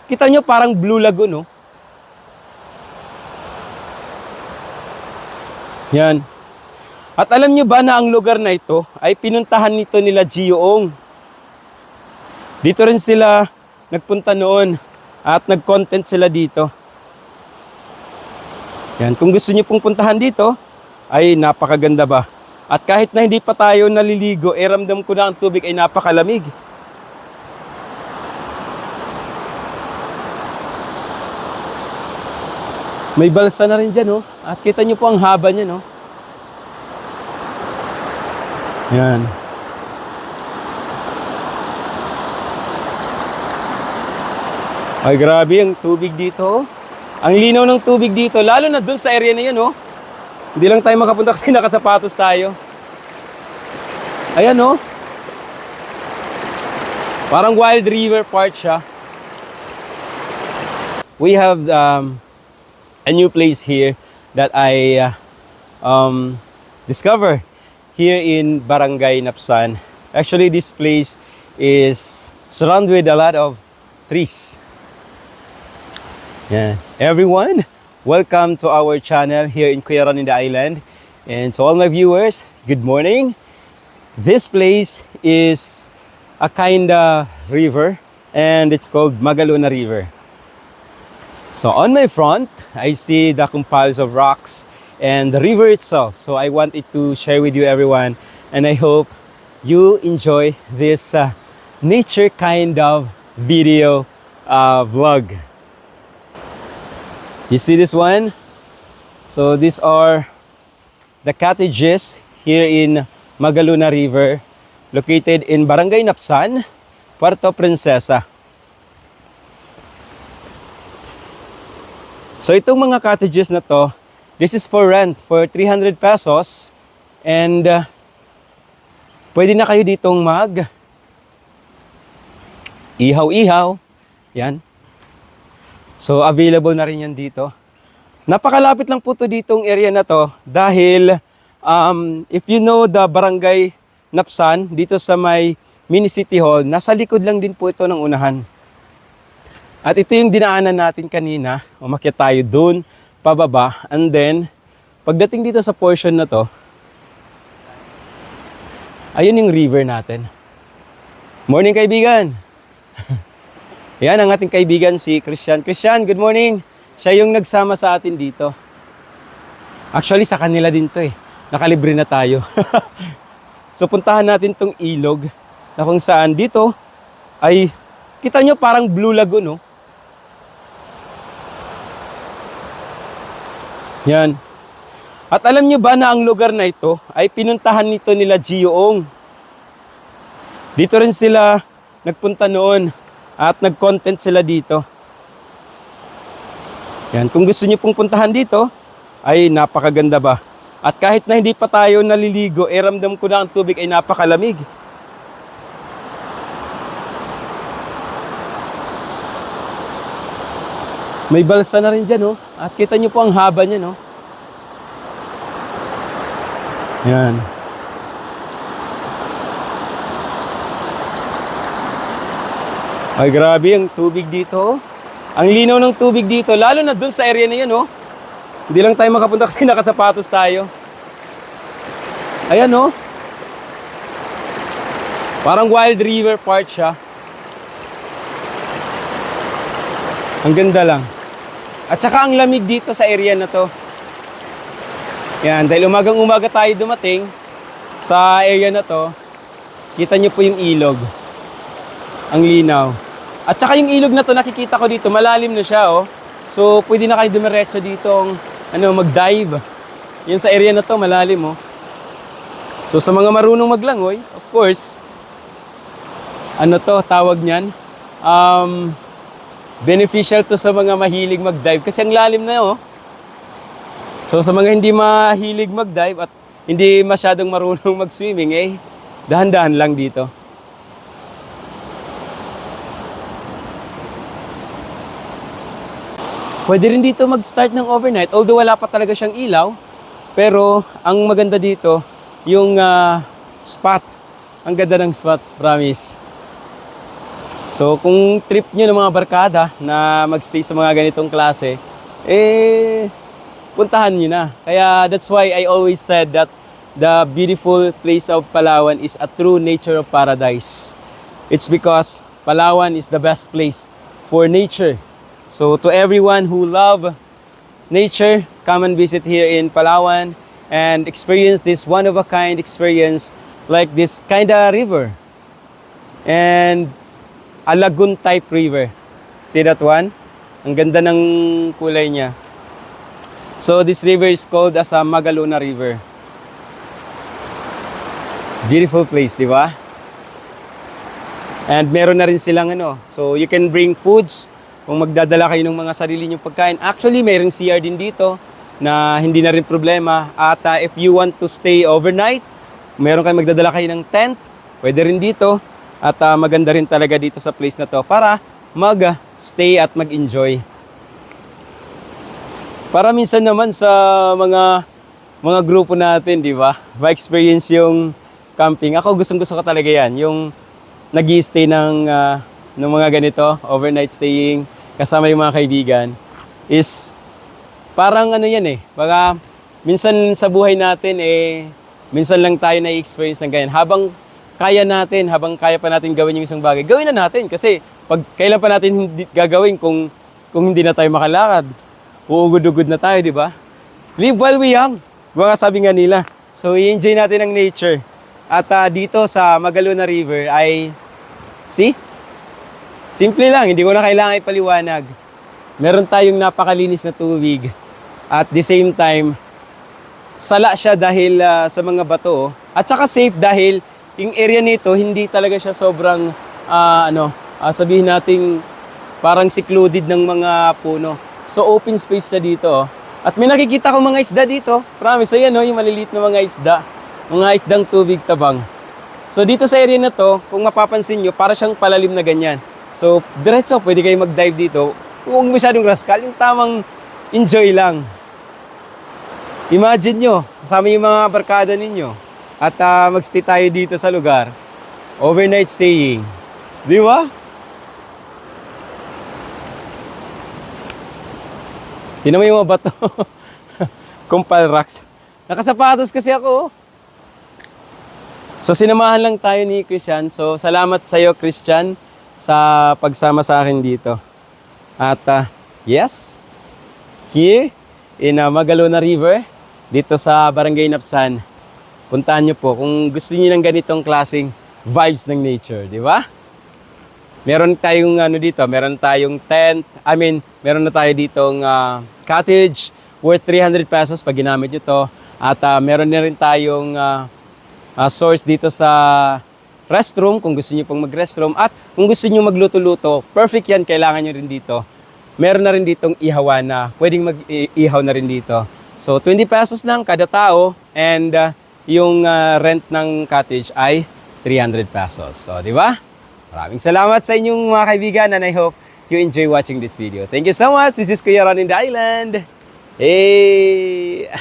Kita nyo parang Blue Lagoon, oh. Yan. At alam nyo ba na ang lugar na ito ay pinuntahan nito nila Gioong. Dito rin sila nagpunta noon at nag-content sila dito. Yan, kung gusto nyo pong puntahan dito, ay napakaganda ba. At kahit na hindi pa tayo naliligo, ramdam ko na ang tubig ay napakalamig. May balsa na rin dyan, oh. At kita nyo po ang haba niya, no? Yan. Ay, grabe ang tubig dito, oh. Ang linaw ng tubig dito, lalo na dun sa area na yan, oh. Hindi lang tayo makapunta kasi nakasapatos tayo. Ayan, oh. Parang Wild River part siya. We have a new place here that I discover here in Barangay Napsan. Actually, this place is surrounded with a lot of trees. Yeah. Everyone, welcome to our channel here in Cuyaran in the Island. And to all my viewers, good morning. This place is a kind of river and it's called Magalona River. So on my front, I see the compiles of rocks and the river itself. So I wanted to share with you everyone, and I hope you enjoy this nature kind of video vlog. You see this one? So these are the cottages here in Magalona River, located in Barangay Napsan, Puerto Princesa. So itong mga cottages na to, this is for rent for 300 pesos and pwede na kayo ditong mag ihaw-ihaw. Yan. So available na rin yan dito. Napakalapit lang po to ditong area na to dahil if you know the Barangay Napsan, dito sa may mini city hall, nasa likod lang din po ito ng unahan. At ito yung dinaanan natin kanina. Umakyat tayo dun, pababa. And then, pagdating dito sa portion na to, ayun yung river natin. Morning, kaibigan! Yan ang ating kaibigan, si Christian. Christian, good morning! Siya yung nagsama sa atin dito. Actually, sa kanila din to eh. Nakalibre na tayo. So, puntahan natin tong ilog na kung saan dito ay, kita nyo parang Blue Lagoon, no? Yan. At alam nyo ba na ang lugar na ito ay pinuntahan nito nila Gioong. Dito rin sila nagpunta noon at nag-content sila dito. Yan. Kung gusto nyo pong puntahan dito, ay napakaganda ba. At kahit na hindi pa tayo naliligo, ramdam ko na ang tubig ay napakalamig. May balsa na rin dyan, oh. At kita nyo po ang haba niya, no? Yan. Ay, grabe ang tubig dito, oh. Ang linaw ng tubig dito, lalo na dun sa area na yan, oh. Hindi lang tayo makapunta kasi nakasapatos tayo. Ayan, oh. Parang Wild River part siya. Ang ganda lang. At saka ang lamig dito sa area na to. Yan, dahil umagang-umaga tayo dumating sa area na to, kita nyo po yung ilog. Ang linaw. At saka yung ilog na to, nakikita ko dito, malalim na siya, oh. So, pwede na kayo dumiretso dito, mag-dive. Yan sa area na to, malalim, oh. So, sa mga marunong maglangoy, of course, tawag niyan? Beneficial to sa mga mahilig mag-dive kasi ang lalim na, oh. So sa mga hindi mahilig mag-dive at hindi masyadong marunong mag-swimming, dahan-dahan lang dito. Pwede rin dito mag-start ng overnight, although wala pa talaga siyang ilaw. Pero ang maganda dito, yung spot. Ang ganda ng spot, promise. So kung trip nyo ng mga barkada na magstay sa mga ganitong klase, puntahan nyo na. Kaya that's why I always said that the beautiful place of Palawan is a true nature of paradise. It's because Palawan is the best place for nature. So to everyone who love nature, come and visit here in Palawan and experience this one-of-a-kind experience like this kind of river. And a lagoon type river. See that one? Ang ganda ng kulay niya. So this river is called as a Magalona River. Beautiful place, di ba? And meron na rin silang so you can bring foods kung magdadala kayo ng mga sarili nyong pagkain. Actually, mayroong CR din dito na hindi na rin problema. At if you want to stay overnight, meron kayo magdadala kayo ng tent, pwede rin dito. At maganda rin talaga dito sa place na to para mag-stay at mag-enjoy. Para minsan naman sa mga grupo natin, di ba? Ma-experience yung camping. Ako gustong-gusto ko talaga yan. Yung nag-i-stay ng mga ganito, overnight staying, kasama yung mga kaibigan, is parang yan Baka minsan sa buhay natin, minsan lang tayo na-experience ng ganyan. Habang kaya pa natin gawin yung isang bagay, gawin na natin. Kasi pag kailan pa natin hindi gagawin kung hindi na tayo makalakad, uugod-ugod na tayo, di ba? Live while we young. Mga sabi nga nila. So, i-enjoy natin ang nature. At dito sa Magalona River ay, see? Simple lang, hindi ko na kailangan ipaliwanag. Meron tayong napakalinis na tubig. At the same time, sala siya dahil sa mga bato. At saka safe dahil yung area nito, hindi talaga siya sobrang, sabihin nating parang secluded ng mga puno. So open space siya dito. At may nakikita ko mga isda dito. Promise, ayan yung maliliit na mga isda. Mga isdang tubig tabang. So dito sa area na to, kung mapapansin nyo, para siyang palalim na ganyan. So diretso, pwede kayo mag-dive dito. Huwag masyadong raskal, yung tamang enjoy lang. Imagine nyo, kasama yung mga barkada ninyo. At magstay tayo dito sa lugar. Overnight staying. Di ba? Tingnan mo yung mga bato. Kumpal rocks. Nakasapatos kasi ako. So sinamahan lang tayo ni Christian. So salamat sa iyo, Christian, sa pagsama sa akin dito. At yes, here in Magalona River, dito sa Barangay Napsan. Puntahan nyo po kung gusto niyo ng ganitong klaseng vibes ng nature, di ba? Meron tayong dito, meron tayong tent. Meron na tayo ditong cottage worth 300 pesos pag ginamit nyo to. At meron na rin tayong source dito sa restroom kung gusto niyo pong mag-restroom. At kung gusto niyo magluto-luto, perfect yan, kailangan nyo rin dito. Meron na rin ditong ihawan na pwedeng mag-ihaw na rin dito. So 20 pesos lang kada tao and yung rent ng cottage ay 300 pesos. So, di ba? Maraming salamat sa inyong mga kaibigan and I hope you enjoy watching this video. Thank you so much. This is Kuya Ron in the Island. Hey!